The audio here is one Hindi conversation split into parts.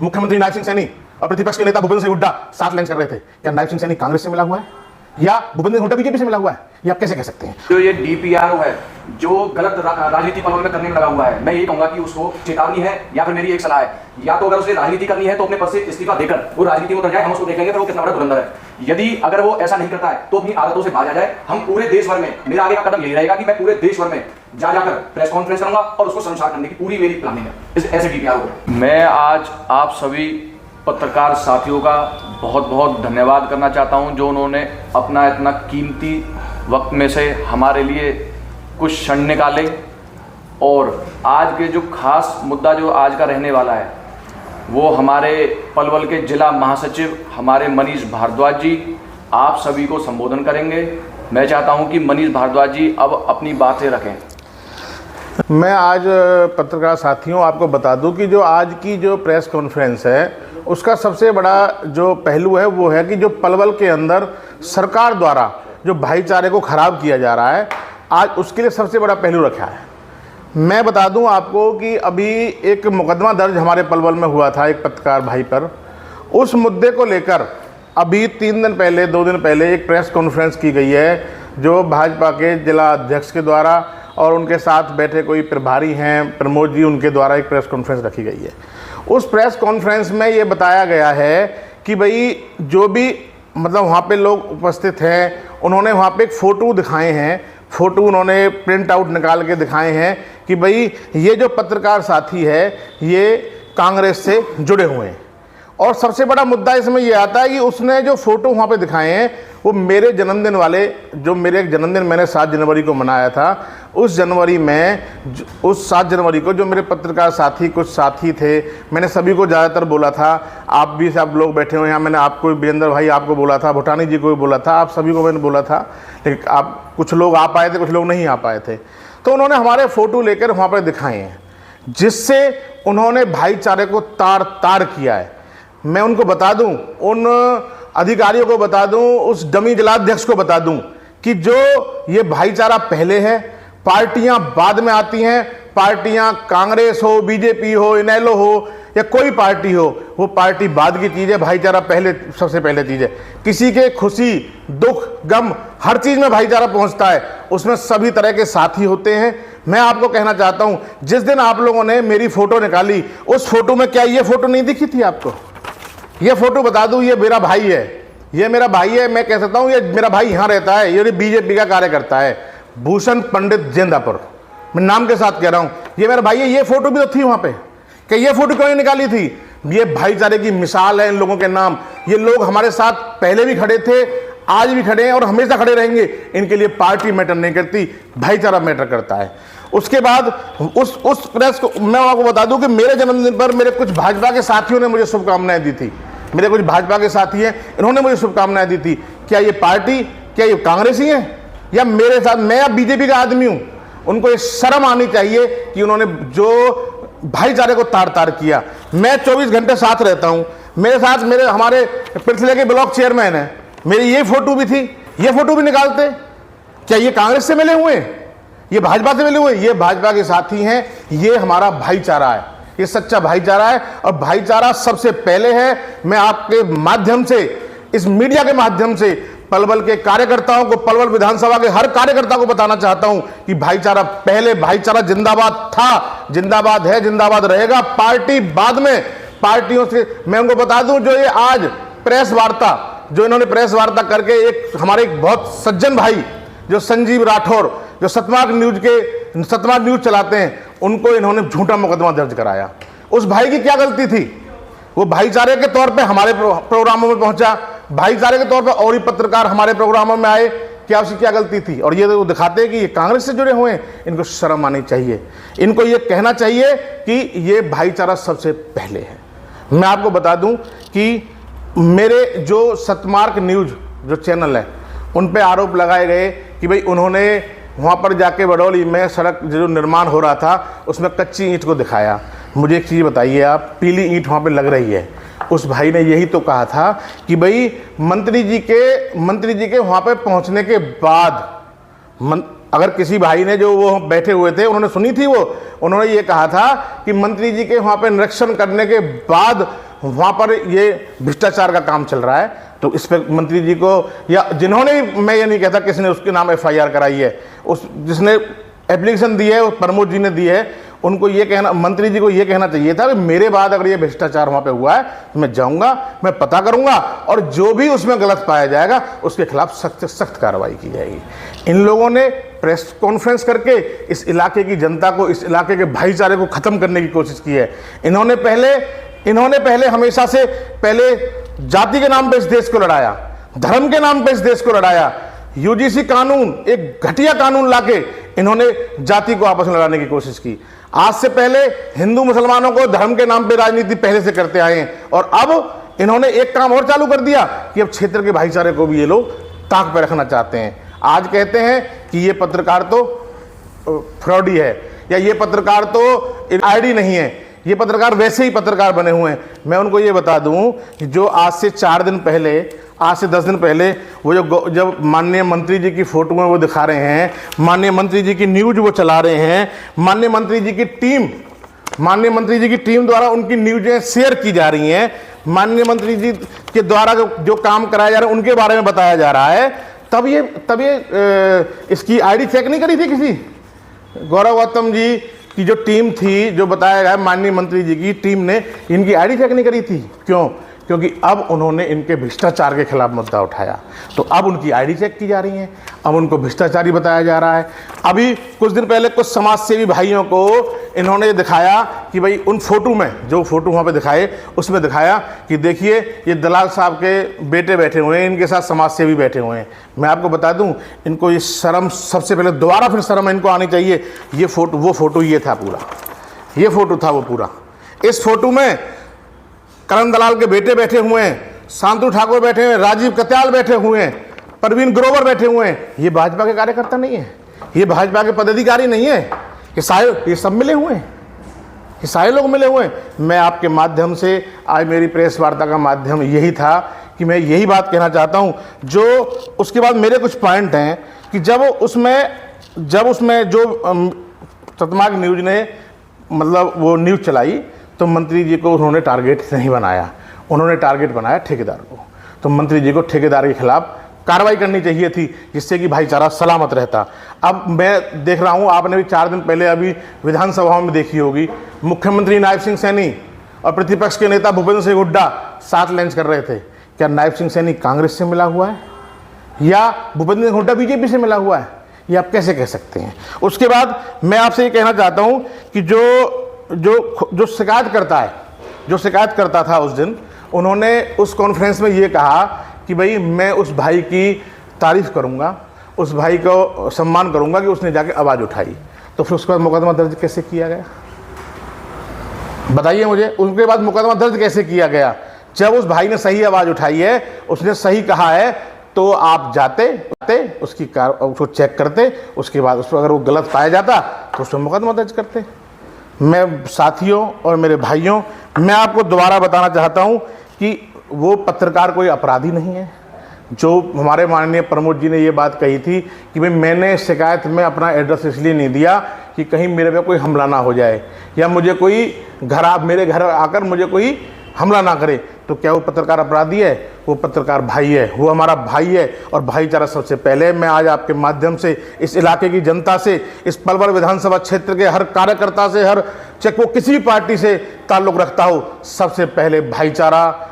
मुख्यमंत्री नायब सिंह सैनी और प्रतिपक्ष के नेता भूपेंद्र सिंह हुड्डा साथ लंच कर रहे थे। क्या नायब सिंह सैनी कांग्रेस से मिला हुआ है या भूपेंद्र सिंह हुड्डा बीजेपी से मिला हुआ है? ये आप कैसे कह सकते हैं? जो ये डीपीआरओ है, जो गलत राजनीति पनौल में करने में लगा हुआ है, मैं ये कहूंगा कि उसको चेतावनी है या फिर मेरी एक सलाह है, या तो अगर उसे राजनीति करनी है तो अपने पद से इस्तीफा देकर वो राजनीति में उतर जाए, हम उसको देखेंगे फिर वो कितना बड़ा धुरंधर है। यदि अगर वो ऐसा नहीं करता है तो अपनी आदतों से बाज आ जाए। हम पूरे देश भर में, मेरा आगे का कदम यही रहेगा कि मैं पूरे देश भर में जाकर प्रेस कॉन्फ्रेंस करूंगा और उसको शर्मसार करने की पूरी मेरी प्लानिंग है इस ऐसे डीपीआरओ को। मैं आज आप सभी पत्रकार साथियों का बहुत बहुत धन्यवाद करना चाहता हूं, जो उन्होंने अपना इतना कीमती वक्त में से हमारे लिए कुछ क्षण निकाले। और आज के जो खास मुद्दा जो आज का रहने वाला है वो हमारे पलवल के जिला महासचिव हमारे मनीष भारद्वाज जी आप सभी को संबोधन करेंगे। मैं चाहता हूं कि मनीष भारद्वाज जी अब अपनी बातें रखें। मैं आज पत्रकार साथियों आपको बता दूं कि जो आज की जो प्रेस कॉन्फ्रेंस है उसका सबसे बड़ा जो पहलू है वो है कि जो पलवल के अंदर सरकार द्वारा जो भाईचारे को ख़राब किया जा रहा है, आज उसके लिए सबसे बड़ा पहलू रखा है। मैं बता दूं आपको कि अभी एक मुकदमा दर्ज हमारे पलवल में हुआ था एक पत्रकार भाई पर। उस मुद्दे को लेकर अभी 3 दिन पहले 2 दिन पहले एक प्रेस कॉन्फ्रेंस की गई है जो भाजपा के जिला अध्यक्ष के द्वारा और उनके साथ बैठे कोई प्रभारी हैं प्रमोद जी, उनके द्वारा एक प्रेस कॉन्फ्रेंस रखी गई है। उस प्रेस कॉन्फ्रेंस में ये बताया गया है कि भाई जो भी मतलब वहाँ पे लोग उपस्थित हैं उन्होंने वहाँ पे एक फ़ोटो दिखाए हैं, फ़ोटो उन्होंने प्रिंट आउट निकाल के दिखाए हैं कि भाई ये जो पत्रकार साथी है ये कांग्रेस से जुड़े हुए हैं। और सबसे बड़ा मुद्दा इसमें ये आता है कि उसने जो फ़ोटो वहाँ पे दिखाए हैं वो मेरे जन्मदिन वाले, जो मेरे एक जन्मदिन मैंने 7 जनवरी को मनाया था, उस जनवरी में उस 7 जनवरी को जो मेरे पत्रकार साथी कुछ साथी थे, मैंने सभी को ज़्यादातर बोला था, आप भी सब लोग बैठे हुए हैं, मैंने आपको वीरेंद्र भाई आपको बोला था, भूटानी जी को भी बोला था, आप सभी को मैंने बोला था, लेकिन आप कुछ लोग आ पाए थे, कुछ लोग नहीं आ पाए थे। तो उन्होंने हमारे फ़ोटो लेकर वहाँ पर दिखाए हैं जिससे उन्होंने भाईचारे को तार तार किया है। मैं उनको बता दूं, उन अधिकारियों को बता दूं, उस डमी जिलाध्यक्ष को बता दूं कि जो ये भाईचारा पहले है, पार्टियां बाद में आती हैं। पार्टियां कांग्रेस हो, बीजेपी हो, इनेलो हो या कोई पार्टी हो, वो पार्टी बाद की चीज़ है, भाईचारा पहले, सबसे पहले चीज़ है। किसी के खुशी दुख गम हर चीज़ में भाईचारा पहुंचता है, उसमें सभी तरह के साथी होते हैं। मैं आपको कहना चाहता हूं, जिस दिन आप लोगों ने मेरी फ़ोटो निकाली उस फोटो में क्या ये फ़ोटो नहीं दिखी थी आपको? ये फोटो बता दूं, ये मेरा भाई है, ये मेरा भाई है। मैं कह सकता हूं ये मेरा भाई यहाँ रहता है, ये बीजेपी का कार्यकर्ता है, भूषण पंडित जेंदापुर, मैं नाम के साथ कह रहा हूं, ये मेरा भाई है। ये फोटो भी तो थी वहां पे, कि ये फोटो क्यों नहीं निकाली थी? ये भाईचारे की मिसाल है इन लोगों के नाम। ये लोग हमारे साथ पहले भी खड़े थे, आज भी खड़े हैं और हमेशा खड़े रहेंगे। इनके लिए पार्टी मैटर नहीं करती, भाईचारा मैटर करता है। उसके बाद उस प्रेस को मैं आपको बता दूं कि मेरे जन्मदिन पर मेरे कुछ भाजपा के साथियों ने मुझे शुभकामनाएं दी थी। मेरे कुछ भाजपा के साथी हैं, इन्होंने मुझे शुभकामनाएं दी थी। क्या ये पार्टी, क्या ये कांग्रेसी है या मेरे साथ, मैं अब बीजेपी का आदमी हूं? उनको ये शर्म आनी चाहिए कि उन्होंने जो भाईचारे को तार तार किया। मैं 24 घंटे साथ रहता हूं, मेरे साथ मेरे हमारे पिछले के ब्लॉक चेयरमैन है, मेरी ये फोटो भी थी, ये फोटो भी निकालते। क्या ये कांग्रेस से मिले हुए हैं? ये भाजपा से मिले हुए? ये भाजपा के साथी हैं। ये हमारा भाईचारा है, ये सच्चा भाईचारा है और भाईचारा सबसे पहले है। मैं आपके माध्यम से, इस मीडिया के माध्यम से पलवल के कार्यकर्ताओं को, पलवल विधानसभा के हर कार्यकर्ता को बताना चाहता हूं कि भाईचारा पहले, भाईचारा जिंदाबाद था, जिंदाबाद है, जिंदाबाद रहेगा। पार्टी बाद में, पार्टियों से मैं उनको बता दूं, जो ये आज प्रेस वार्ता, जो इन्होंने प्रेस वार्ता करके एक हमारे एक बहुत सज्जन भाई जो संजीव राठौर, जो सतमार्ग न्यूज चलाते हैं, उनको इन्होंने झूठा मुकदमा दर्ज कराया। उस भाई की क्या गलती थी? वो भाईचारे के तौर पे हमारे प्रोग्रामों में पहुंचा, भाईचारे के तौर पे और ही पत्रकार हमारे प्रोग्रामों में आए। क्या उसकी क्या गलती थी? और ये तो दिखाते हैं कि ये कांग्रेस से जुड़े हुए हैं। इनको शर्म आनी चाहिए, इनको ये कहना चाहिए कि ये भाईचारा सबसे पहले है। मैं आपको बता दूं कि मेरे जो सतमार्ग न्यूज जो चैनल है उन पे आरोप लगाए गए कि भाई उन्होंने वहाँ पर जाके बडौली में सड़क जो निर्माण हो रहा था उसमें कच्ची ईंट को दिखाया। मुझे एक चीज़ बताइए आप, पीली ईंट वहाँ पे लग रही है। उस भाई ने यही तो कहा था कि भाई मंत्री जी के वहाँ पे पहुँचने के बाद अगर किसी भाई ने जो वो बैठे हुए थे उन्होंने सुनी थी, वो उन्होंने ये कहा था कि मंत्री जी के वहाँ पे निरीक्षण करने के बाद वहाँ पर ये भ्रष्टाचार का काम चल रहा है। तो इस पर मंत्री जी को, या जिन्होंने, मैं ये नहीं कहता किसी ने उसके नाम FIR कराई है, उस जिसने एप्लीकेशन दी है, उस प्रमोद जी ने दी है, उनको ये कहना, मंत्री जी को ये कहना चाहिए था कि मेरे बाद अगर ये भ्रष्टाचार वहाँ पे हुआ है तो मैं जाऊँगा, मैं पता करूँगा और जो भी उसमें गलत पाया जाएगा उसके खिलाफ सख्त से सख्त कार्रवाई की जाएगी। इन लोगों ने प्रेस कॉन्फ्रेंस करके इस इलाके की जनता को, इस इलाके के भाईचारे को ख़त्म करने की कोशिश की है। इन्होंने पहले हमेशा से पहले जाति के नाम पे इस देश को लड़ाया, धर्म के नाम पे इस देश को लड़ाया। UGC कानून, एक घटिया कानून लाके इन्होंने जाति को आपस में लड़ाने की कोशिश की। आज से पहले हिंदू मुसलमानों को धर्म के नाम पे राजनीति पहले से करते आए हैं, और अब इन्होंने एक काम और चालू कर दिया कि अब क्षेत्र के भाईचारे को भी ये लोग ताक पे रखना चाहते हैं। आज कहते हैं कि ये पत्रकार तो फ्रॉडी है, या ये पत्रकार तो ID नहीं है, ये पत्रकार वैसे ही पत्रकार बने हुए हैं। मैं उनको ये बता दूं कि जो आज से 4 दिन पहले, आज से 10 दिन पहले वो जब माननीय मंत्री जी की फोटो में वो दिखा रहे हैं, माननीय मंत्री जी की न्यूज वो चला रहे हैं, माननीय मंत्री जी की टीम द्वारा उनकी न्यूजें शेयर की जा रही हैं, माननीय मंत्री जी के द्वारा जो काम कराया जा रहा है उनके बारे में बताया जा रहा है, तब ये इसकी ID चेक नहीं करी थी किसी? गौरव गौतम जी की जो टीम थी, जो बताया गया माननीय मंत्री जी की टीम ने इनकी ID चेक नहीं करी थी। क्यों? क्योंकि अब उन्होंने इनके भ्रष्टाचार के खिलाफ मुद्दा उठाया, तो अब उनकी ID चेक की जा रही है, अब उनको भ्रष्टाचारी बताया जा रहा है। अभी कुछ दिन पहले कुछ समाजसेवी भाइयों को इन्होंने दिखाया कि भाई उन फोटो में, जो फोटो वहाँ पे दिखाए उसमें दिखाया कि देखिए ये दलाल साहब के बेटे बैठे हुए हैं, इनके साथ समाजसेवी बैठे हुए हैं। मैं आपको बता दूं, इनको ये शर्म, सबसे पहले दोबारा फिर शर्म इनको आनी चाहिए। ये फोटो, वो फोटो ये था पूरा, ये फोटो था वो पूरा। इस फोटो में करण दलाल के बेटे बैठे हुए हैं, शांतु ठाकुर बैठे हैं, राजीव कत्याल बैठे हुए हैं, परवीन ग्रोवर बैठे हुए हैं। ये भाजपा के कार्यकर्ता नहीं है, ये भाजपा के पदाधिकारी नहीं है, ये सब मिले हुए हैं, ये सारे लोग मिले हुए हैं। मैं आपके माध्यम से, आज मेरी प्रेस वार्ता का माध्यम यही था कि मैं यही बात कहना चाहता हूं। जो उसके बाद मेरे कुछ पॉइंट हैं कि जब उसमें जो शतमाग न्यूज ने मतलब वो न्यूज़ चलाई, तो मंत्री जी को उन्होंने टारगेट नहीं बनाया, उन्होंने टारगेट बनाया ठेकेदार को। तो मंत्री जी को ठेकेदार के खिलाफ कार्रवाई करनी चाहिए थी, जिससे कि भाईचारा सलामत रहता। अब मैं देख रहा हूँ, आपने भी 4 दिन पहले अभी विधानसभा में देखी होगी, मुख्यमंत्री नायब सिंह सैनी और प्रतिपक्ष के नेता भूपेंद्र सिंह हुड्डा साथ लंच कर रहे थे। क्या नायब सिंह सैनी कांग्रेस से मिला हुआ है या भूपेंद्र सिंह हुड्डा BJP से मिला हुआ है? ये आप कैसे कह सकते हैं? उसके बाद मैं आपसे ये कहना चाहता हूँ कि जो शिकायत करता था उस दिन, उन्होंने उस कॉन्फ्रेंस में ये कहा कि भाई मैं उस भाई की तारीफ़ करूँगा, उस भाई को सम्मान करूँगा कि उसने जाके आवाज़ उठाई। तो फिर उसके बाद मुकदमा दर्ज कैसे किया गया? बताइए मुझे, उनके बाद मुकदमा दर्ज कैसे किया गया? जब उस भाई ने सही आवाज़ उठाई है, उसने सही कहा है, तो आप जाते उसको चेक करते, उसके बाद उस पर अगर वो गलत पाया जाता तो उस पर मुकदमा दर्ज करते। मैं साथियों और मेरे भाइयों, मैं आपको दोबारा बताना चाहता हूं कि वो पत्रकार कोई अपराधी नहीं है। जो हमारे माननीय प्रमोद जी ने ये बात कही थी कि भाई मैंने शिकायत में अपना एड्रेस इसलिए नहीं दिया कि कहीं मेरे पे कोई हमला ना हो जाए, या मुझे कोई मेरे घर आकर मुझे कोई हमला ना करे, तो क्या वो पत्रकार अपराधी है? वो पत्रकार भाई है, वो हमारा भाई है, और भाईचारा सबसे पहले। मैं आज आपके माध्यम से इस इलाके की जनता से, इस पलवल विधानसभा क्षेत्र के हर कार्यकर्ता से, हर चाहे वो किसी भी पार्टी से ताल्लुक़ रखता हो, सबसे पहले भाईचारा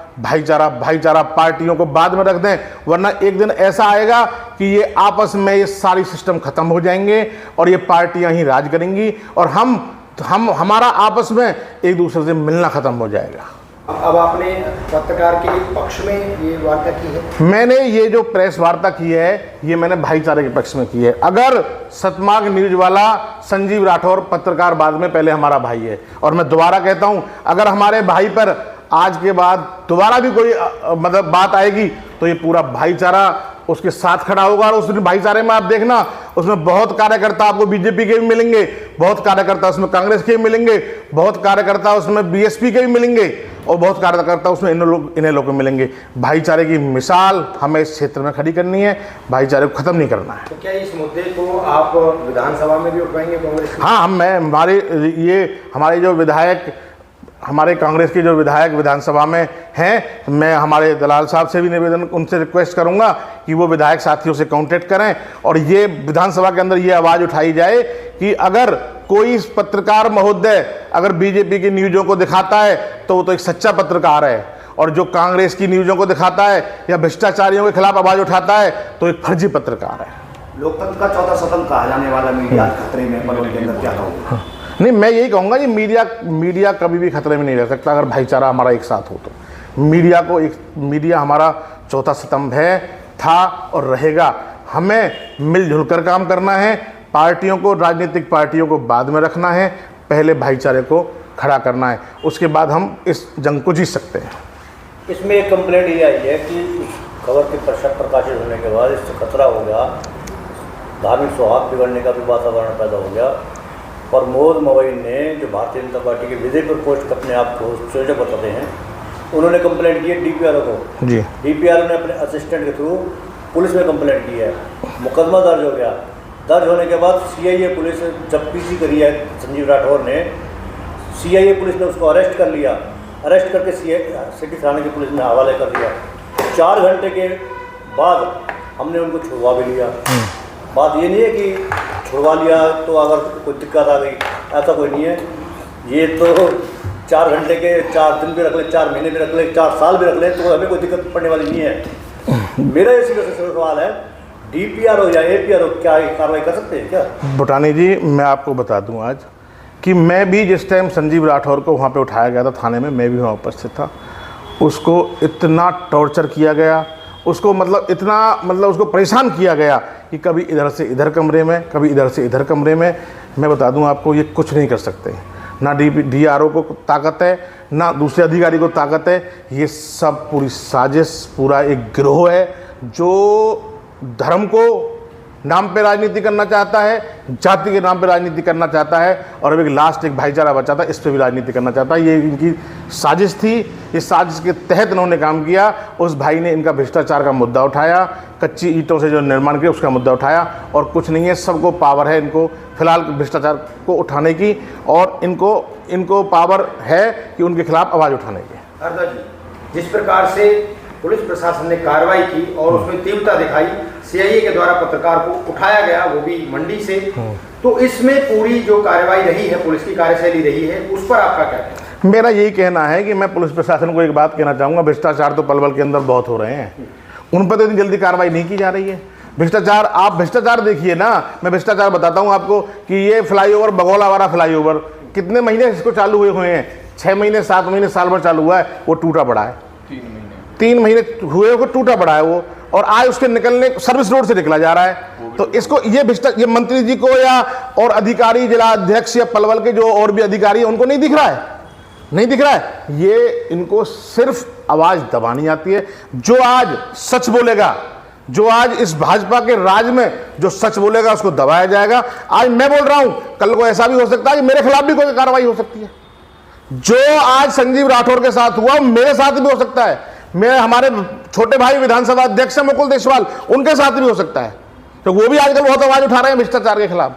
पार्टियों को बाद में रख दें, वरना एक दिन ऐसा आएगा कि ये आपस में ये सारी सिस्टम खत्म हो जाएंगे और ये पार्टियां ही राज करेंगी, और हमारा आपस में एक दूसरे से मिलना खत्म हो जाएगा। अब आपने पत्रकार के पक्ष में ये वार्ता की है? मैंने ये जो प्रेस वार्ता की है, ये मैंने भाईचारे के पक्ष में की है। अगर शतमाग न्यूज वाला संजीव राठौर पत्रकार बाद में, पहले हमारा भाई है, और मैं दोबारा कहता हूं, अगर हमारे भाई पर आज के बाद दोबारा भी कोई मतलब बात आएगी, तो ये पूरा भाईचारा उसके साथ खड़ा होगा। और उस भाईचारे में आप देखना, उसमें बहुत कार्यकर्ता आपको BJP के भी मिलेंगे, बहुत कार्यकर्ता उसमें कांग्रेस के भी मिलेंगे, बहुत कार्यकर्ता उसमें BSP के भी मिलेंगे, और बहुत कार्यकर्ता उसमें इन्हें लोग मिलेंगे। भाईचारे की मिसाल हमें इस क्षेत्र में खड़ी करनी है, भाईचारे को ख़त्म नहीं करना है। तो क्या इस मुद्दे को आप विधानसभा में भी उठाएंगे कांग्रेस? हाँ, हमारे जो विधायक, हमारे कांग्रेस के जो विधायक विधानसभा में हैं, मैं हमारे दलाल साहब से भी निवेदन, उनसे रिक्वेस्ट करूंगा कि वो विधायक साथियों से कांटेक्ट करें और ये विधानसभा के अंदर ये आवाज़ उठाई जाए कि अगर कोई पत्रकार महोदय अगर बीजेपी की न्यूज़ों को दिखाता है तो वो तो एक सच्चा पत्रकार है, और जो कांग्रेस की न्यूज़ों को दिखाता है या भ्रष्टाचारियों के खिलाफ आवाज़ उठाता है तो एक फर्जी पत्रकार है। लोकतंत्र का चौथा सदन कहा जाने वाला मीडिया खतरे में, पलवल के अंदर क्या कहोगे? नहीं, मैं यही कहूँगा कि मीडिया कभी भी खतरे में नहीं रह सकता अगर भाईचारा हमारा एक साथ हो तो। मीडिया हमारा चौथा स्तंभ है, था और रहेगा। हमें मिलजुल कर काम करना है, पार्टियों को, राजनीतिक पार्टियों को बाद में रखना है, पहले भाईचारे को खड़ा करना है, उसके बाद हम इस जंग को जीत सकते हैं। इसमें एक कंप्लेंट ये आई है कि खबर के प्रकाशित होने के बाद इससे खतरा हो गया, धार्मिक सौहार्द बिगड़ने का भी वातावरण पैदा हो गया। और मोद मोबाइल ने, जो भारतीय जनता पार्टी के विजय पर पोस्ट अपने आप को संयोजक बताते हैं, उन्होंने कंप्लेंट की है डीपीआरओ को जी। डीपीआरओ ने अपने असिस्टेंट के थ्रू पुलिस में कंप्लेंट की है, मुकदमा दर्ज हो गया। दर्ज होने के बाद सीआईए पुलिस जब पीसी करी है संजीव राठौर ने, सीआईए पुलिस ने उसको अरेस्ट कर लिया, अरेस्ट करके सिटी थाने की पुलिस ने हवाले कर दिया। 4 घंटे के बाद हमने उनको छुड़वा भी लिया। बात ये नहीं है कि छुड़वा लिया तो अगर कोई दिक्कत आ गई, ऐसा कोई नहीं है। ये तो 4 घंटे के 4 दिन भी रख ले, 4 महीने भी रख ले, 4 साल भी रख ले, तो हमें कोई दिक्कत पड़ने वाली नहीं है। मेरा इसी वजह से सवाल है, डीपीआरओ या एपीआरओ क्या कार्रवाई कर सकते हैं क्या? भूटानी जी, मैं आपको बता दूं आज कि मैं भी जिस टाइम संजीव राठौर को वहाँ पे उठाया गया था थाने में, मैं भी वहाँ उपस्थित था। उसको इतना टॉर्चर किया गया, उसको उसको परेशान किया गया कि कभी इधर से इधर कमरे में, कभी इधर से इधर कमरे में। मैं बता दूं आपको, ये कुछ नहीं कर सकते, ना डीआरओ को ताकत है, ना दूसरे अधिकारी को ताकत है। ये सब पूरी साजिश, पूरा एक गिरोह है जो धर्म को नाम पे राजनीति करना चाहता है, जाति के नाम पे राजनीति करना चाहता है, और अब एक लास्ट एक भाईचारा बचा था, इस पे भी राजनीति करना चाहता है। ये इनकी साजिश थी, इस साजिश के तहत इन्होंने काम किया। उस भाई ने इनका भ्रष्टाचार का मुद्दा उठाया, कच्ची ईंटों से जो निर्माण किया उसका मुद्दा उठाया, और कुछ नहीं है, सबको पावर है इनको फिलहाल भ्रष्टाचार को उठाने की, और इनको पावर है कि उनके खिलाफ आवाज़ उठाने की। हरदा जी, जिस प्रकार से पुलिस प्रशासन ने कार्रवाई की और उसमें तीव्रता दिखाई, सीआईए के द्वारा पत्रकार को उठाया गया, वो भी मंडी से, तो इसमें पूरी जो कार्रवाई रही है, पुलिस की कार्यशैली रही है, उस पर आपका क्या कहना है? मेरा यही कहना है कि मैं पुलिस प्रशासन को एक बात कहना चाहूँगा, भ्रष्टाचार तो पलवल के अंदर बहुत हो रहे हैं, उन पर तो इतनी जल्दी कार्रवाई नहीं की जा रही है। भ्रष्टाचार देखिए ना, मैं भ्रष्टाचार बताता हूँ आपको कि ये फ्लाईओवर, बगौला वाला फ्लाईओवर कितने महीने इसको चालू हुए हैं, 6 महीने, 7 महीने, साल भर चालू हुआ है, वो टूटा पड़ा है। 3 महीने हुए वो टूटा पड़ा है वो, और आज उसके निकलने सर्विस रोड से निकला जा रहा है। तो इसको ये मंत्री जी को या और अधिकारी, जिला अध्यक्ष या पलवल के जो और भी अधिकारी हैं, उनको नहीं दिख रहा है, नहीं दिख रहा है। ये इनको सिर्फ आवाज दबानी आती है। जो आज सच बोलेगा, जो आज इस भाजपा के राज में जो सच बोलेगा उसको दबाया जाएगा। आज मैं बोल रहा हूं, कल को ऐसा भी हो सकता है कि मेरे खिलाफ भी कोई कार्रवाई हो सकती है। जो आज संजीव राठौर के साथ हुआ मेरे साथ भी हो सकता है, हमारे छोटे भाई विधानसभा अध्यक्ष मुकुल देशवाल, उनके साथ भी हो सकता है। तो वो भी आजकल बहुत आवाज उठा रहे हैं भ्रष्टाचार के खिलाफ।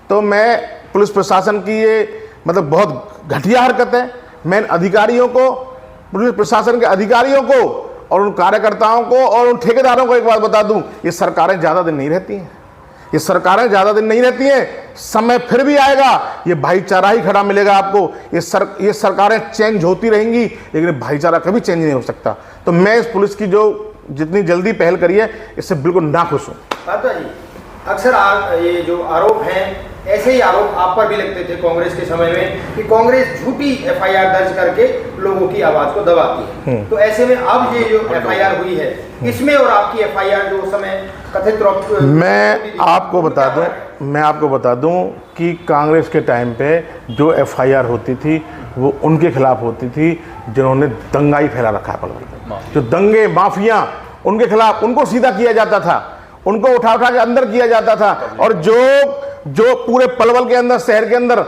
तो मैं पुलिस प्रशासन की ये बहुत घटिया हरकत है। मैं अधिकारियों को, पुलिस प्रशासन के अधिकारियों को और उन कार्यकर्ताओं को और उन ठेकेदारों को एक बात बता दूं, ये सरकारें ज़्यादा दिन नहीं रहती हैं, ये सरकारें ज़्यादा दिन नहीं रहती हैं। समय फिर भी आएगा, ये भाईचारा ही खड़ा मिलेगा आपको। ये सरकारें चेंज होती रहेंगी, लेकिन भाईचारा कभी चेंज नहीं हो सकता। तो मैं इस पुलिस की जो जितनी जल्दी पहल करी है, इससे बिल्कुल नाखुश हूँ। जी, अक्सर ये जो आरोप हैं, ऐसे ही आरोप आप पर भी लगते थे कांग्रेस के समय में कि कांग्रेस झूठी एफआईआर दर्ज करके लोगों की आवाज को दबाती है। तो ऐसे में अब ये जो एफआईआर हुई है, इसमें और आपकी एफआईआर जो समय कथित रूप, मैं आपको बता दूं कि कांग्रेस के टाइम पे जो एफआईआर होती थी वो उनके खिलाफ होती थी जिन्होंने दंगाई फैला रखा है पलवल में। जो दंगे माफिया, उनके खिलाफ, उनको सीधा किया जाता था, उनको उठा के अंदर किया जाता था। और जो पूरे पलवल के अंदर, शहर के अंदर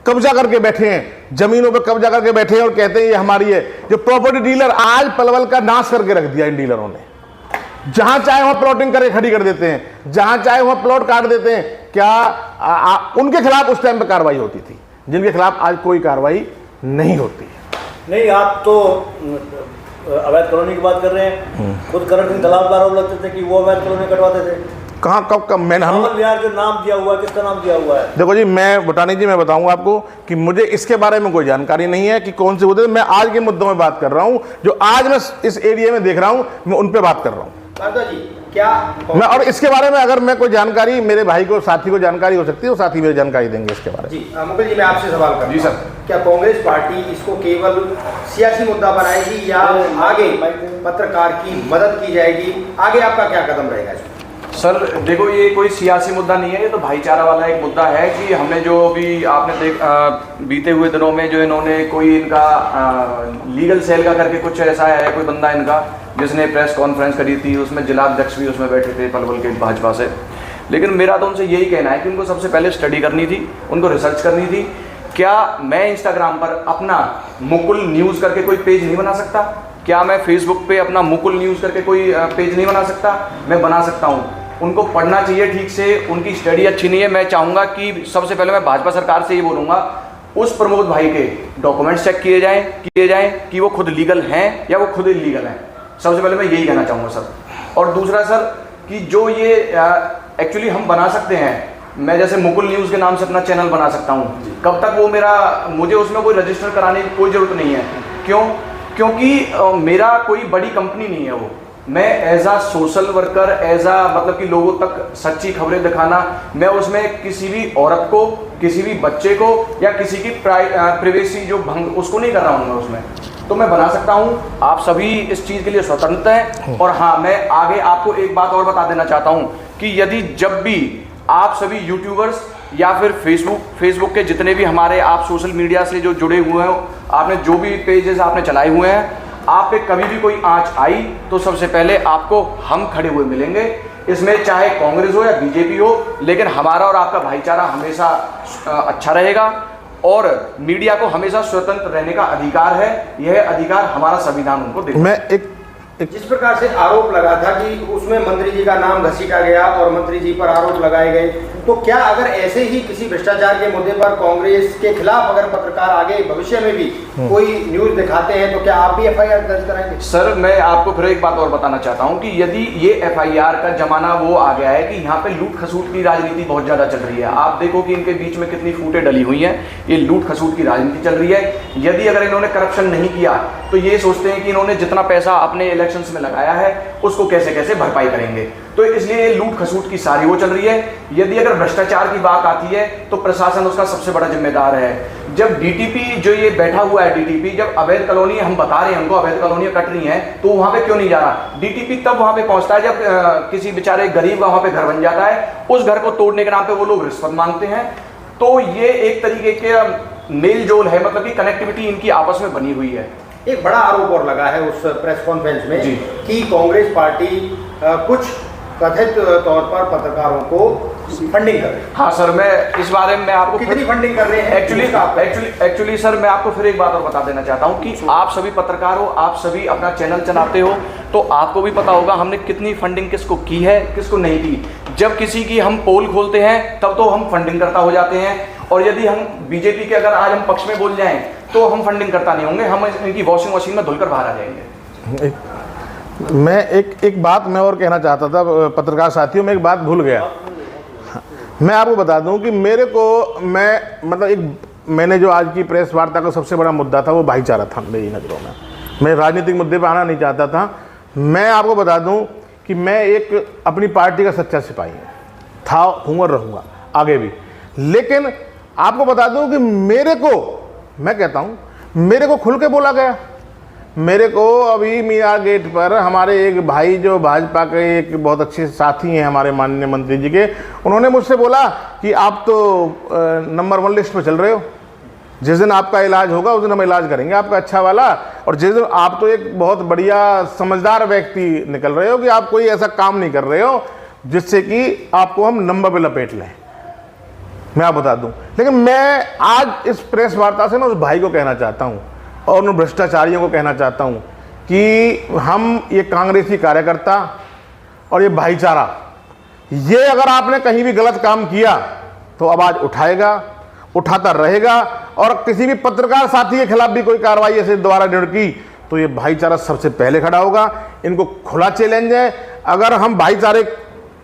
कब्जा करके बैठे हैं, जमीनों पर कब्जा करके बैठे हैं और कहते हैं ये हमारी है। जो प्रॉपर्टी डीलर आज पलवल का नाश करके रख दिया इन डीलरों ने, जहां चाहे वहां प्लॉटिंग करके खड़ी कर देते हैं, जहां चाहे वहां प्लॉट काट देते हैं। क्या उनके खिलाफ उस टाइम पे कार्रवाई होती थी, जिनके खिलाफ आज कोई कार्रवाई नहीं होती है। नहीं, आप तो अवैध कॉलोनी की बात कर रहे हैं। खुद करण सिंह तालाब का आरोप लगते थे कि वो अवैध कॉलोनी कटवाते थे। कहाँ कब मैंने हम बिहार जो नाम दिया हुआ है, किसका नाम दिया हुआ है? देखो जी, मैं भुटानी जी मैं बताऊंगा आपको कि मुझे इसके बारे में कोई जानकारी नहीं है कि कौन से होते। मैं आज के मुद्दों में बात कर रहा हूं, जो आज मैं इस एरिया में देख रहा हूं, मैं उन पे बात कर रहा हूं। जी क्या मैं और इसके बारे में अगर मैं कोई जानकारी, मेरे भाई को, साथी को जानकारी हो सकती है, वो साथी मेरी जानकारी देंगे इसके बारे में। जी मुकुल जी, मैं आपसे सवाल कर जी सर, क्या कांग्रेस पार्टी इसको केवल सियासी मुद्दा बनाएगी या आगे पत्रकार की मदद की जाएगी? आगे आपका क्या कदम रहेगा इसमें? सर देखो, ये कोई सियासी मुद्दा नहीं है, ये तो भाईचारा वाला एक मुद्दा है कि हमने जो भी आपने बीते हुए दिनों में जो इन्होंने कोई इनका लीगल सेल का करके कुछ ऐसा है, कोई बंदा इनका जिसने प्रेस कॉन्फ्रेंस करी थी, उसमें जिलाध्यक्ष भी उसमें बैठे थे पलवल के भाजपा से। लेकिन मेरा तो उनसे यही कहना है कि उनको सबसे पहले स्टडी करनी थी, उनको रिसर्च करनी थी। क्या मैं इंस्टाग्राम पर अपना मुकुल न्यूज़ करके कोई पेज नहीं बना सकता? क्या मैं फेसबुक पे अपना मुकुल न्यूज़ करके कोई पेज नहीं बना सकता? मैं बना सकता हूँ। उनको पढ़ना चाहिए ठीक से, उनकी स्टडी अच्छी नहीं है। मैं चाहूँगा कि सबसे पहले मैं भाजपा सरकार से ये बोलूँगा, उस प्रमोद भाई के डॉक्यूमेंट्स चेक किए जाएं कि वो खुद लीगल हैं या वो खुद इलीगल हैं। सबसे पहले मैं यही कहना चाहूँगा सर। और दूसरा सर कि जो ये एक्चुअली हम बना सकते हैं, मैं जैसे मुकुल न्यूज़ के नाम से अपना चैनल बना सकता हूँ। कब तक वो मुझे उसमें कोई रजिस्टर कराने की कोई ज़रूरत नहीं है। क्यों? क्योंकि मेरा कोई बड़ी कंपनी नहीं है वो। मैं एज आ सोशल वर्कर, एज आ मतलब कि लोगों तक सच्ची खबरें दिखाना, मैं उसमें किसी भी औरत को, किसी भी बच्चे को या किसी की प्राइवेसी जो भंग, उसको नहीं कर रहा हूँ मैं उसमें। तो मैं बना सकता हूँ। आप सभी इस चीज़ के लिए स्वतंत्र हैं। और हाँ, मैं आगे आपको एक बात और बता देना चाहता हूँ कि यदि जब भी आप सभी यूट्यूबर्स या फिर फेसबुक के जितने भी हमारे आप सोशल मीडिया से जो जुड़े हुए हो, आपने जो भी पेजेस आपने चलाए हुए हैं, आप पे कभी भी कोई आंच आई तो सबसे पहले आपको हम खड़े हुए मिलेंगे। इसमें चाहे कांग्रेस हो या बीजेपी हो, लेकिन हमारा और आपका भाईचारा हमेशा अच्छा रहेगा और मीडिया को हमेशा स्वतंत्र रहने का अधिकार है। यह अधिकार हमारा संविधान उनको देता है। मैं एक जिस प्रकार से आरोप लगा था कि उसमें मंत्री जी का नाम घसीटा गया और मंत्री जी पर आरोप लगाए गए, तो क्या अगर ऐसे ही किसी भ्रष्टाचार के मुद्दे पर कांग्रेस के खिलाफ अगर पत्रकार आगे भविष्य में भी कोई न्यूज दिखाते हैं तो क्या आप भी एफआईआर दर्ज कराएंगे? सर मैं आपको फिर एक बात और बताना चाहता हूं कि यदि ये एफआईआर का जमाना वो आ गया है कि यहाँ पे लूट खसूट की राजनीति बहुत ज्यादा चल रही है। आप देखो कि इनके बीच में कितनी फूटें डली हुई हैं, ये लूट खसूट की राजनीति चल रही है। यदि अगर इन्होंने करप्शन नहीं किया तो ये सोचते हैं कि इन्होंने जितना पैसा अपने इलेक्शंस में लगाया है उसको कैसे कैसे भरपाई करेंगे। तो इसलिए लूट खसूट की सारी वो चल रही है। यदि अगर भ्रष्टाचार की बात आती है तो प्रशासन उसका सबसे बड़ा जिम्मेदार है। जब डीटीपी जो ये बैठा हुआ है, डीटीपी जब अवैध कॉलोनी हम बता रहे हैं उनको अवैध कॉलोनियां कट रही हैं, तो वहां पे क्यों नहीं जा रहा? डीटीपी तब वहां पे पहुंचता है जब किसी बेचारे गरीब का वहां पे घर बन जाता है, उस घर को तोड़ने के नाम पे वो लोग रिश्वत मांगते हैं। तो ये एक तरीके के मेल जोल है, मतलब कि कनेक्टिविटी इनकी आपस में बनी हुई है। एक बड़ा आरोप और लगा है उस प्रेस कॉन्फ्रेंस में कि कांग्रेस पार्टी कुछ कथित तौर पर पत्रकारों को फंडिंग कर रही है। हाँ सर, मैं इस बारे में आपको कितनी फंडिंग कर रहे हैं एक्चुअली सर मैं आपको फिर एक बात और बता देना चाहता हूँ कि आप सभी पत्रकार हो, आप सभी अपना चैनल चलाते हो, तो आपको भी पता होगा हमने कितनी फंडिंग किसको की है, किसको नहीं की। जब किसी की हम पोल खोलते हैं तब तो हम फंडिंग करता हो जाते हैं, और यदि हम बीजेपी के अगर आज हम पक्ष में बोल जाएं तो हम फंडिंग करता नहीं होंगे, हम इनकी वॉशिंग मशीन में धुलकर बाहर आ जाएंगे। मैं एक बात मैं और कहना चाहता था पत्रकार साथियों, में एक बात भूल गया। मैं आपको बता दूं कि मेरे को मैंने जो आज की प्रेस वार्ता का सबसे बड़ा मुद्दा था वो भाईचारा था मेरी नज़रों में। मैं राजनीतिक मुद्दे पर आना नहीं चाहता था। मैं आपको बता दूं कि मैं एक अपनी पार्टी का सच्चा सिपाही था, हूँ और रहूँगा आगे भी। लेकिन आपको बता दूं कि मैं कहता हूँ मेरे को खुल के बोला गया। मेरे को अभी मीरा गेट पर हमारे एक भाई जो भाजपा के एक बहुत अच्छे साथी हैं हमारे माननीय मंत्री जी के, उन्होंने मुझसे बोला कि आप तो नंबर 1 लिस्ट पर चल रहे हो, जिस दिन आपका इलाज होगा उस दिन हम इलाज करेंगे आपका अच्छा वाला, और जिस दिन आप तो एक बहुत बढ़िया समझदार व्यक्ति निकल रहे हो कि आप कोई ऐसा काम नहीं कर रहे हो जिससे कि आपको हम नंबर पे लपेट लें। मैं आप बता दूं। लेकिन मैं आज इस प्रेस वार्ता से ना उस भाई को कहना चाहता हूं और उन भ्रष्टाचारियों को कहना चाहता हूं कि हम ये कांग्रेसी कार्यकर्ता और ये भाईचारा, ये अगर आपने कहीं भी गलत काम किया तो आवाज उठाएगा, उठाता रहेगा, और किसी भी पत्रकार साथी के खिलाफ भी कोई कार्रवाई ऐसे दोबारा की तो ये भाईचारा सबसे पहले खड़ा होगा। इनको खुला चैलेंज है, अगर हम भाईचारे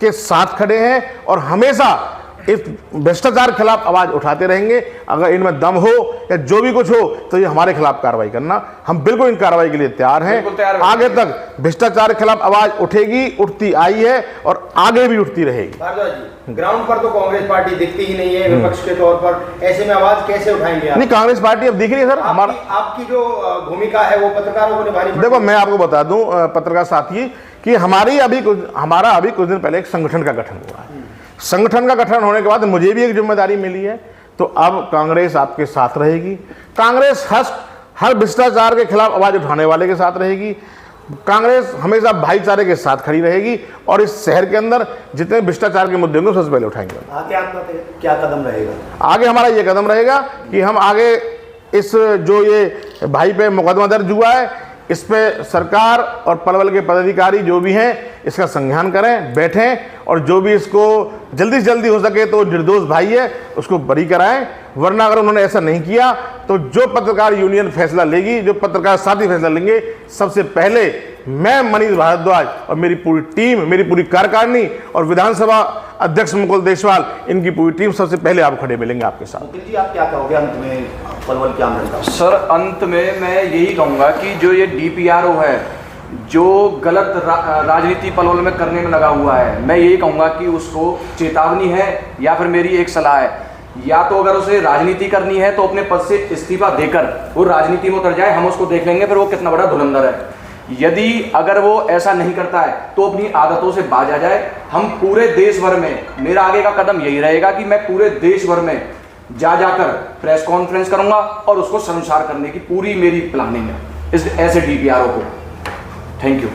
के साथ खड़े हैं और हमेशा इस भ्रष्टाचार के खिलाफ आवाज उठाते रहेंगे, अगर इनमें दम हो या जो भी कुछ हो तो ये हमारे खिलाफ कार्रवाई करना, हम बिल्कुल इन कार्रवाई के लिए तैयार हैं। आगे तक भ्रष्टाचार के खिलाफ आवाज उठेगी, उठती आई है और आगे भी उठती रहेगी। भारद्वाज जी, ग्राउंड पर तो कांग्रेस पार्टी दिखती ही नहीं है विपक्ष के तौर पर, ऐसे में आवाज कैसे उठाएंगे आप? नहीं, कांग्रेस पार्टी अब दिख रही है सर। हमारा आपकी जो भूमिका है वो पत्रकारों को निभानी पड़ेगी। देखो, मैं आपको बता दूं पत्रकार साथी कि हमारा अभी कुछ दिन पहले एक संगठन का गठन हुआ है। संगठन का गठन होने के बाद मुझे भी एक जिम्मेदारी मिली है, तो अब कांग्रेस आपके साथ रहेगी। कांग्रेस हर भ्रष्टाचार के खिलाफ आवाज उठाने वाले के साथ रहेगी। कांग्रेस हमेशा भाईचारे के साथ खड़ी रहेगी और इस शहर के अंदर जितने भ्रष्टाचार के मुद्दे होंगे सबसे पहले उठाएंगे। आगे आपका क्या कदम रहेगा? आगे हमारा ये कदम रहेगा कि हम आगे इस जो ये भाई पे मुकदमा दर्ज हुआ है, इस पे सरकार और पलवल के पदाधिकारी जो भी हैं इसका संज्ञान करें, बैठें, और जो भी इसको जल्दी से जल्दी हो सके तो निर्दोष भाई है उसको बरी कराएं। वरना अगर उन्होंने ऐसा नहीं किया तो जो पत्रकार यूनियन फैसला लेगी, जो पत्रकार साथी फैसला लेंगे, सबसे पहले मैं मनीष भारद्वाज और मेरी पूरी टीम, मेरी पूरी कार्यकारिणी और विधानसभा अध्यक्ष मुकुल देशवाल, इनकी पूरी टीम सबसे पहले आप खड़े मिलेंगे आपके साथ। मुकुल जी, आप क्या कहोगे अंत में पलवल के आंदोलन का? सर, अंत में मैं यही कहूँगा कि जो ये DPRO है, जो गलत राजनीति पलवल में करने में लगा हुआ है, मैं यही कहूँगा कि उसको चेतावनी है या फिर मेरी एक सलाह है, या तो अगर उसे राजनीति करनी है तो अपने पद से इस्तीफा देकर वो राजनीति में उतर जाए, हम उसको देख लेंगे फिर वो कितना बड़ा धुरंधर है। यदि अगर वो ऐसा नहीं करता है तो अपनी आदतों से बाज आ जाए। हम पूरे देश भर में, मेरा आगे का कदम यही रहेगा कि मैं पूरे देश भर में जाकर प्रेस कॉन्फ्रेंस करूंगा और उसको शर्मसार करने की पूरी मेरी प्लानिंग है इस ऐसे DPRO को। Thank you.